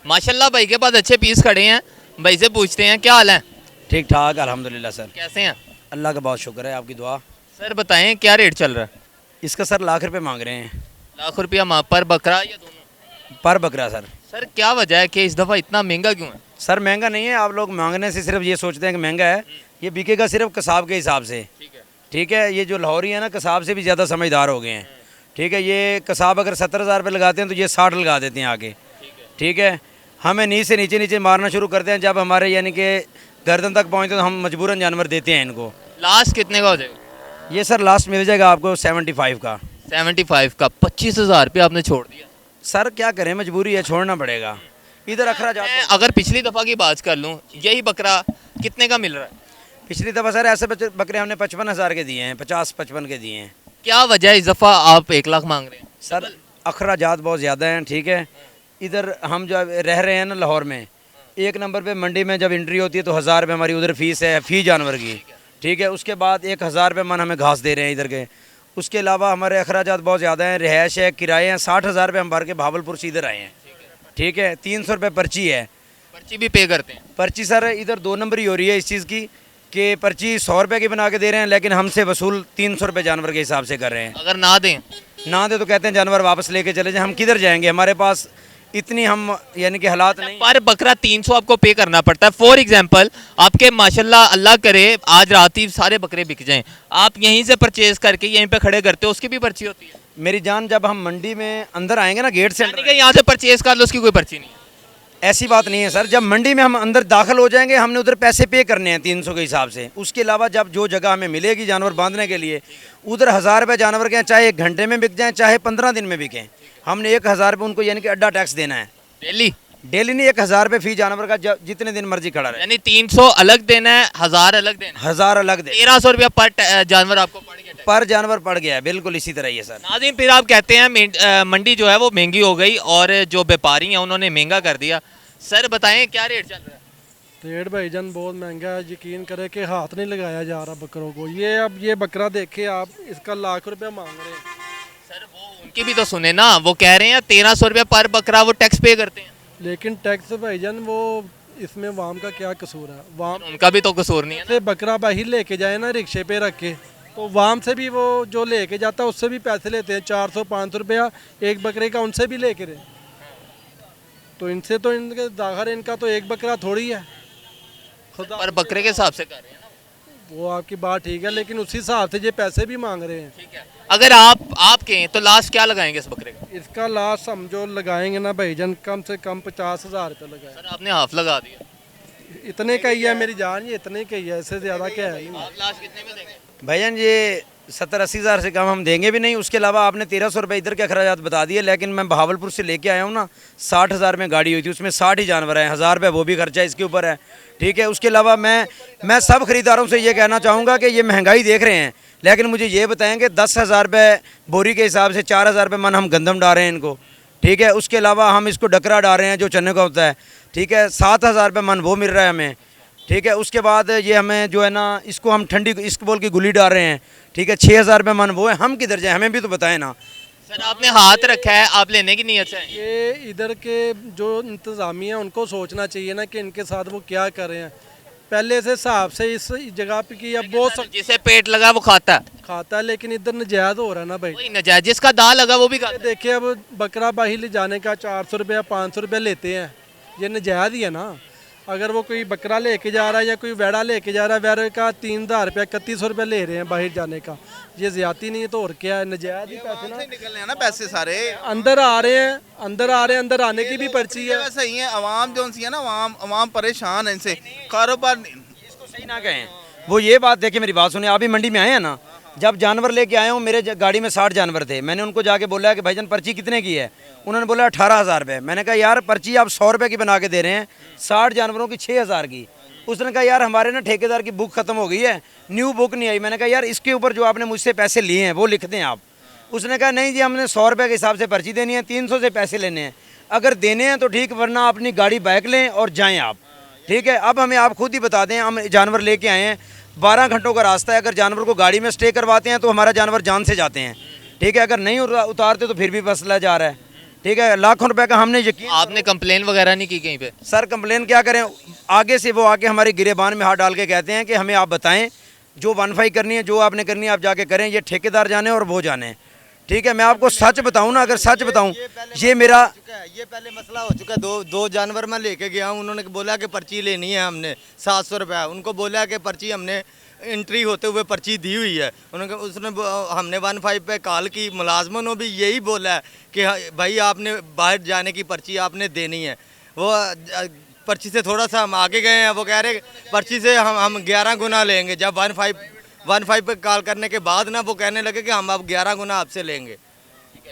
माशाल्लाह भाई के पास अच्छे पीस खड़े हैं, भाई से पूछते हैं क्या हाल है। ठीक ठाक अल्हम्दुलिल्लाह सर। कैसे हैं अल्लाह का बहुत शुक्र है, आपकी दुआ। सर? बताएं क्या रेट चल रहा है? इसका सर लाख रुपए मांग रहे हैं लाख रुपया पर बकरा या दोनों? पर बकरा सर। सर क्या वजह है कि इस दफ़ा इतना महंगा क्यों है? सर महंगा नहीं है, आप लोग मांगने से सिर्फ ये सोचते हैं कि महंगा है। ये बिकेगा सिर्फ कसाब के हिसाब से। ठीक है। ठीक है, ये जो लाहौरी है ना कसाब से भी ज़्यादा समझदार हो गए हैं। ठीक है, ये कसाब अगर 70,000 रुपये लगाते हैं तो ये 60 लगा देते हैं आगे। ठीक है, हमें नीचे से नीचे नीचे मारना शुरू करते हैं, जब हमारे यानी कि गर्दन तक पहुँचते तो हम मजबूरन जानवर देते हैं इनको। लास्ट कितने का हो जाएगा? ये सर लास्ट मिल जाएगा आपको 75 का। 75 का 25,000 रुपया आपने छोड़ दिया। सर क्या करें, मजबूरी है, छोड़ना पड़ेगा। इधर अखरा मैं जाता। अगर पिछली दफ़ा की बात कर लूँ, यही बकरा कितने का मिल रहा है? पिछली दफ़ा सर ऐसे बकरे हमने 55,000 के दिए हैं, 50-55 के दिए हैं। क्या वजह है इस दफ़ा आप 1 लाख मांग रहे हैं? सर अखरा जात बहुत ज़्यादा हैं। ठीक है, इधर हम जो रह रहे हैं ना लाहौर में, 1 नंबर पे मंडी में जब एंट्री होती है तो 1000 रुपये हमारी उधर फीस है फ़ी जानवर की। ठीक है, उसके बाद 1000 रुपये मन हमें घास दे रहे हैं इधर के। उसके अलावा हमारे अखराजात बहुत ज़्यादा हैं, रिहायश है, किराए हैं। 60,000 रुपये हम भर के भावलपुर से इधर आए हैं। ठीक है, 300 रुपये पर्ची है। पर्ची भी पे करते हैं? पर्ची सर इधर 2 नंबरी हो रही है इस चीज़ की कि पर्ची 100 रुपये की बना के दे रहे हैं, लेकिन हमसे वसूल 300 रुपये जानवर के हिसाब से कर रहे हैं। अगर ना दें? ना दे तो कहते हैं जानवर वापस लेके चले जाएं। हम किधर जाएंगे, हमारे पास इतनी हम यानी कि हालात नहीं। पर बकरा 300 आपको पे करना पड़ता है। फॉर एग्जांपल आपके माशाल्लाह अल्लाह करे आज रात ही सारे बकरे बिक जाएं, आप यहीं से परचेज करके यहीं पे खड़े करते हो, उसकी भी पर्ची होती है? मेरी जान, जब हम मंडी में अंदर आएंगे ना गेट से, यानी कि यहाँ से परचेज कर लो, उसकी कोई पर्ची नहीं है? ऐसी बात नहीं है सर। जब मंडी में हम अंदर दाखिल हो जाएंगे, हमने उधर पैसे पे करने हैं 300 के हिसाब से। उसके अलावा जब जो जगह हमें मिलेगी जानवर बांधने के लिए, उधर 1000 रुपये जानवर के हैं, चाहे 1 घंटे में बिक जाएँ चाहे 15 दिन में बिकें, हमने 1000 रुपये उनको यानी कि अड्डा टैक्स देना है डेली। डेली नहीं, 1000 रुपये फी जानवर का, जितने दिन मर्जी खड़ा रहे। यानी 300 अलग देना है, 1000 अलग देना है। 1000 अलग दे। 1300 रुपया पर जानवर आपको पड़ गया। पर जानवर पड़ गया है, बिल्कुल इसी तरह ही है सर। नाज़रीन फिर आप कहते हैं मंडी जो है वो महंगी हो गई और जो व्यापारी हैं उन्होंने महंगा कर दिया। सर बताएं क्या रेट चल रहा है? रेट भाईजान बहुत महंगा है, यकीन करें कि हाथ नहीं लगाया जा रहा बकरों को। ये अब ये बकरा देखे आप, इसका लाख रुपया मांग रहे हैं। सर वो उनकी भी तो सुने ना, वो कह रहे हैं 1300 रुपया पर बकरा वो टैक्स पे करते हैं। लेकिन टैक्स भाईजान वो इसमें वाम का क्या कसूर है? वाम उनका भी तो कसूर नहीं है ना। से बकरा बाहर लेके जाए ना रिक्शे पे रख के, तो वाम से भी वो जो लेके जाता है उससे भी पैसे लेते हैं, 400-500 रुपया एक बकरे का उनसे भी लेके रहे। तो इनसे तो इनके दाखिल इनका तो एक बकरा थोड़ी है, खुदा पर बकरे के हिसाब से कर रहे हैं ना। वो आपकी बात ठीक है, लेकिन उसी हिसाब से ये पैसे भी मांग रहे हैं। ठीक है, अगर आप कहें तो लास्ट क्या लगाएंगे इस बकरे का? इसका लास्ट हम जो लगाएंगे ना भाईजान, कम से कम 50,000 रुपये लगाए। सर आपने हाफ लगा दिया। इतने का ही है मेरी जान, ये इतने का ही है, इससे ज़्यादा क्या है ही नहीं। आप लास्ट कितने में देंगे? भाईजान ये 70-80 हज़ार से कम हम देंगे भी नहीं। उसके अलावा आपने 1300 रुपये इधर के अखराजात बता दिए, लेकिन मैं बहावलपुर से लेके आया हूँ ना, 60,000 में गाड़ी हुई थी, उसमें 60 ही जानवर हैं, 1000 रुपये वो भी खर्चा इसके ऊपर है। ठीक है, उसके अलावा मैं सब खरीदारों से ये कहना चाहूँगा कि ये महंगाई देख रहे हैं, लेकिन मुझे ये बताएं कि 10,000 रुपये बोरी के हिसाब से 4,000 रुपये मन हम गंदम डाल रहे हैं इनको। ठीक है, उसके अलावा हम इसको डकरा डाल रहे हैं जो चने का होता है। ठीक है, 7,000 रुपये मन वो मिल रहा है हमें। ठीक है, उसके बाद ये हमें जो है ना, इसको हम ठंडी इसको बोल की गुली डाल रहे हैं। ठीक है, 6,000 रुपये मन वो है। हम किधर जाएं, हमें भी तो बताएं ना। सर आपने हाथ रखा है, आप लेने की नीयत से हैं? ये इधर के जो इंतज़ामिया उनको सोचना चाहिए ना कि इनके साथ वो क्या कर रहे हैं। पहले से हिसाब से इस जगह पे कि अब बहुत जिसे पेट लगा वो खाता है। खाता है, लेकिन इधर नजायज़ हो रहा है ना भाई। वही नजायज, जिसका दाल लगा वो भी खाता है। देखिए अब बकरा बाही ले जाने का 400 रुपया 500 रुपया लेते हैं, ये नजायज़ ही है ना। अगर वो कोई बकरा लेके जा रहा है या कोई वेड़ा लेके जा रहा है, वेड़े का 3,000 रुपया 3100 रुपया ले रहे हैं बाहर जाने का, ये ज्यादा नहीं है तो और क्या है? नजायज़ ही पैसे ना निकल रहे हैं ना पैसे सारे अंदर आ रहे हैं, अंदर आने की भी पर्ची है। वैसे ही है। अवाम जो सी है ना, अवाम परेशान है इनसे। कारोबार इसको सही ना कहें। वो ये बात देखिए, मेरी बात सुनिए, आप भी मंडी में आए हैं ना, जब जानवर लेके आए हूँ, मेरे गाड़ी में 60 जानवर थे। मैंने उनको जाके बोला कि भाईजान पर्ची कितने की है? उन्होंने बोला 18,000 रुपये। मैंने कहा यार पर्ची आप 100 रुपये की बना के दे रहे हैं, 60 जानवरों की 6,000 की। उसने कहा यार हमारे ना ठेकेदार की बुक ख़त्म हो गई है, न्यू बुक नहीं आई। मैंने कहा यार इसके ऊपर जो आपने मुझसे पैसे लिए हैं वो लिख दें आप। उसने कहा नहीं जी, हमने 100 रुपये के हिसाब से पर्ची देनी है, 300 से पैसे लेने हैं। अगर देने हैं तो ठीक, वरना अपनी गाड़ी बैक लें और जाएँ आप। ठीक है, अब हमें आप खुद ही बता दें, हम जानवर लेके आए हैं, 12 घंटों का रास्ता है। अगर जानवर को गाड़ी में स्टे करवाते हैं तो हमारा जानवर जान से जाते हैं। ठीक है, अगर नहीं उतारते तो फिर भी मसला जा रहा है। ठीक है, लाखों रुपए का हमने यकीन। आपने कंप्लेन वगैरह नहीं की कहीं पे? सर कंप्लेन क्या करें, आगे से वो आके हमारे गिरेबान में हाथ डाल के कहते हैं कि हमें आप बताएं जो 1.5 करनी है, जो आपने करनी है आप जाके करें, ये ठेकेदार जाने और वो जाने। ठीक है, मैं आपको सच बताऊं ना, अगर सच बताऊं, ये मेरा ये पहले मसला हो चुका है। दो जानवर मैं लेके गया हूँ, उन्होंने बोला कि पर्ची लेनी है हमने 700 रुपये। उनको बोला कि पर्ची हमने एंट्री होते हुए पर्ची दी हुई है। उसने हमने 1.5 पे कॉल की, मुलाजमों ने भी यही बोला है कि भाई आपने बाहर जाने की पर्ची आपने देनी है। वो पर्ची से थोड़ा सा हम आगे गए हैं, वो कह रहे पर्ची से हम 11 गुना लेंगे। जब 1.5 पे कॉल करने के बाद ना वो कहने लगे कि हम अब 11 गुना आपसे लेंगे।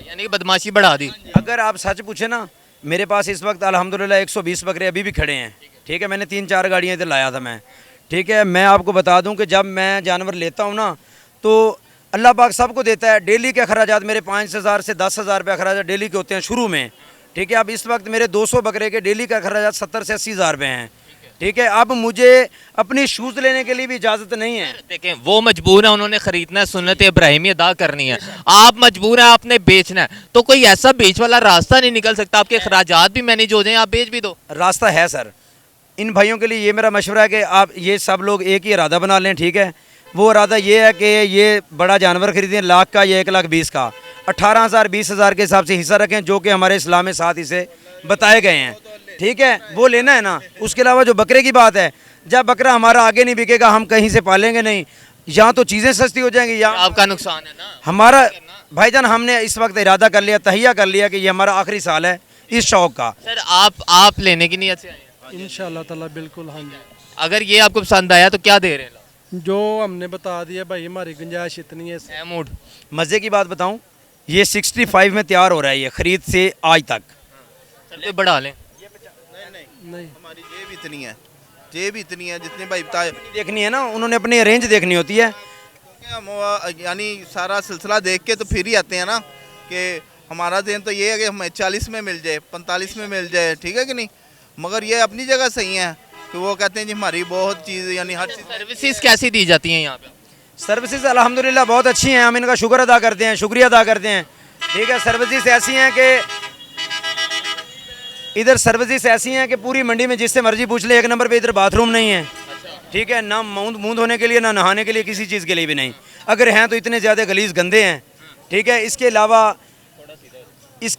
यानी कि बदमाशी बढ़ा दी। अगर आप सच पूछे ना, मेरे पास इस वक्त अल्हम्दुलिल्लाह 120 बकरे अभी भी खड़े हैं। ठीक है, मैंने 3-4 गाड़ियाँ इधर लाया था मैं। ठीक है, मैं आपको बता दूं कि जब मैं जानवर लेता हूं ना, तो अल्लाह पाक सबको देता है। डेली के अखराजात मेरे 5,000 से 10,000 रुपये अखराजात डेली के होते हैं शुरू में। ठीक है, अब इस वक्त मेरे 200 बकरे के डेली का अखराजात 70 से 80 हज़ार रुपये हैं। ठीक है, अब मुझे अपनी शूज़ लेने के लिए भी इजाज़त नहीं है। देखें, वो मजबूर है, उन्होंने खरीदना है, सुन्नत इब्राहिमी अदा करनी है। आप मजबूर हैं, आपने बेचना है, तो कोई ऐसा बेच वाला रास्ता नहीं निकल सकता? आपके अखराजात भी मैनेज हो जाएं, आप बेच भी दो। रास्ता है सर। इन भाइयों के लिए ये मेरा मशवरा है कि आप ये सब लोग एक ही इरादा बना लें। ठीक है, वो इरादा ये है कि ये बड़ा जानवर खरीदें, लाख का या 1,20,000 का, 18,000 20,000 के हिसाब से हिस्सा रखें, जो कि हमारे इस्लाम में 7 हिस्से बताए गए हैं। ठीक है, वो लेना है ना। उसके अलावा जो बकरे की बात है, जब बकरा हमारा आगे नहीं बिकेगा, हम कहीं से पालेंगे नहीं, यहाँ तो चीज़ें सस्ती हो जाएंगी, या आपका नुकसान है ना हमारा। भाईजान, हमने इस वक्त इरादा कर लिया, तहिया कर लिया कि ये हमारा आखिरी साल है इस शौक का। सर। आप लेने की नीयत से आए हैं? इंशाल्लाह ताला बिल्कुल। हाँ जी, अगर ये आपको पसंद आया तो क्या दे रहे हैं? जो हमने बता दिया भाई, हमारी गुंजाइश इतनी है। महमूद, मज़े की बात बताऊं, ये 65 में तैयार हो रहा है, ये ख़रीद से आज तक। सर ये बढ़ा लें। नहीं, हमारी जेब इतनी है जितने भाई बताए। देखनी है ना, उन्होंने अपनी रेंज देखनी होती है। हम यानी सारा सिलसिला देख के तो फिर ही आते हैं ना, कि हमारा दिन तो ये है कि हमें 40 में मिल जाए, 45 में मिल जाए, ठीक है कि नहीं। मगर ये अपनी जगह सही है कि वो कहते हैं जी हमारी बहुत चीज़, यानी हर चीज़। सर्विसेज कैसी दी जाती हैं यहाँ पे? सर्विसेज अल्हम्दुलिल्लाह बहुत अच्छी हैं, हम इनका शुक्र अदा करते हैं, शुक्रिया अदा करते हैं। ठीक है, सर्विसेज ऐसी हैं कि इधर सर्विसेज ऐसी हैं कि पूरी मंडी में जिससे मर्जी पूछ ले, 1 नंबर पे इधर बाथरूम नहीं है। ठीक है, ना मुंह धोने के लिए, ना नहाने के लिए, किसी चीज़ के लिए भी नहीं। अगर हैं तो इतने ज़्यादा गलीज गंदे हैं। ठीक है, इसके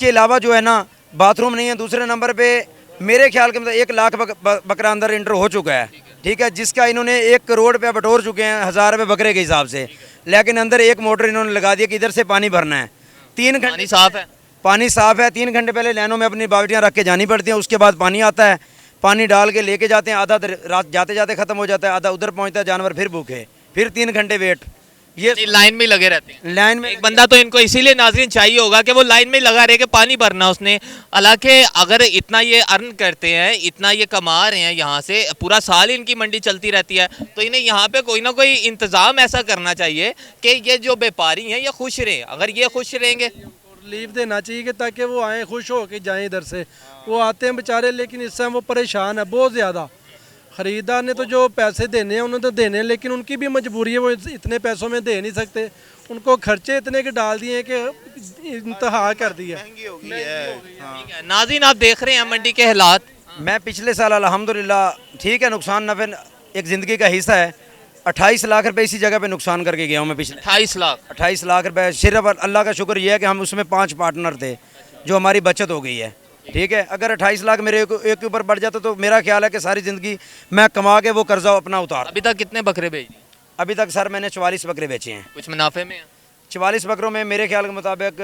अलावा जो है ना, बाथरूम नहीं है। दूसरे नंबर पे मेरे ख्याल के मतलब 1 लाख बकरा अंदर इंटर हो चुका है। ठीक है, जिसका इन्होंने 1 करोड़ रुपया बटोर चुके हैं 1,000 रुपये बकरे के हिसाब से। लेकिन अंदर एक मोटर इन्होंने लगा दिया कि इधर से पानी भरना है। 3 घंटे पानी साफ है? पानी साफ़ है। 3 घंटे पहले लाइनों में अपनी बाल्टियाँ रख के जानी पड़ती हैं, उसके बाद पानी आता है, पानी डाल के लेके जाते हैं। आधा रात जाते जाते ख़त्म हो जाता है, आधा उधर पहुँचता है, जानवर फिर भूखे, फिर 3 घंटे वेट। ये लाइन में लगे रहते हैं। लाइन में एक बंदा तो इनको इसीलिए नाज़रीन चाहिए होगा कि वो लाइन में लगा रहे कि पानी भरना उसने। हालांकि अगर इतना ये अर्न करते हैं, इतना ये कमा रहे हैं, यहाँ से पूरा साल इनकी मंडी चलती रहती है, तो इन्हें यहाँ पे कोई ना कोई इंतज़ाम ऐसा करना चाहिए कि ये जो व्यापारी हैं ये खुश रहें। अगर ये खुश रहेंगे, लीव देना चाहिए कि ताकि वो आए, खुश हो के जाएँ इधर से। वो आते हैं बेचारे, लेकिन इस समय वो परेशान है बहुत ज़्यादा। ख़रीदार ने तो जो पैसे देने हैं उन्होंने तो देने हैं, लेकिन उनकी भी मजबूरी है, वो इतने पैसों में दे नहीं सकते। उनको खर्चे इतने के डाल दिए हैं कि इंतहा कर दिया। महंगी हो गई है। ठीक है नाज़रीन, आप देख रहे हैं मंडी के हालात। मैं पिछले साल अल्हम्दुलिल्लाह, ठीक है, नुकसान नफ़े एक ज़िंदगी का हिस्सा है, 28 लाख रुपए इसी जगह पे नुकसान करके गया हूँ मैं पिछले। 28 लाख रुपए। सिर्फ अल्लाह का शुक्र ये है कि हम उसमें 5 पार्टनर थे, जो हमारी बचत हो गई है। ठीक है, अगर 28 लाख मेरे एक के ऊपर बढ़ जाता तो मेरा ख्याल है कि सारी ज़िंदगी मैं कमा के वो कर्जा अपना उतार। अभी तक कितने बकरे बेच दिए? अभी तक सर मैंने 44 बकरे बेचे हैं। कुछ मुनाफे में? 44 बकरों में मेरे ख्याल के मुताबिक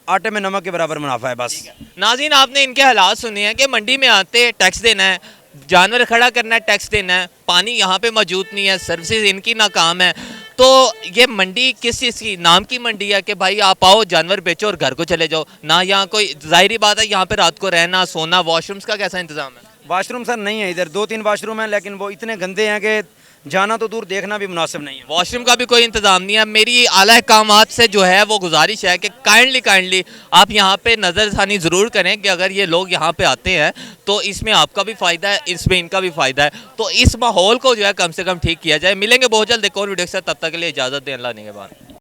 आटे में नमक के बराबर मुनाफा है बस। नाज़रीन, आपने इनके हालात सुने हैं कि मंडी में आते टैक्स देना है, जानवर खड़ा करना है, टैक्स देना है, पानी यहाँ पे मौजूद नहीं है, सर्विसेज इनकी नाकाम है। तो ये मंडी किस चीज़ की नाम की मंडी है कि भाई आप आओ जानवर बेचो और घर को चले जाओ ना? यहाँ कोई ज़ाहिरी बात है, यहाँ पे रात को रहना सोना, वॉशरूम्स का कैसा इंतज़ाम है? वाशरूम सर नहीं है इधर, 2-3 वाशरूम हैं, लेकिन वो इतने गंदे हैं कि जाना तो दूर, देखना भी मुनासिब नहीं है। वॉशरूम का भी कोई इंतज़ाम नहीं है। मेरी आला अहकामात से जो है वो गुजारिश है कि काइंडली आप यहाँ पे नज़रसानी ज़रूर करें कि अगर ये लोग यहाँ पे आते हैं तो इसमें आपका भी फ़ायदा है, इसमें इनका भी फ़ायदा है। तो इस माहौल को जो है कम से कम ठीक किया जाए। मिलेंगे बहुत जल्द एक और वीडियो के साथ, तब तक के लिए इजाज़त दें। अल्लाह निगहबान।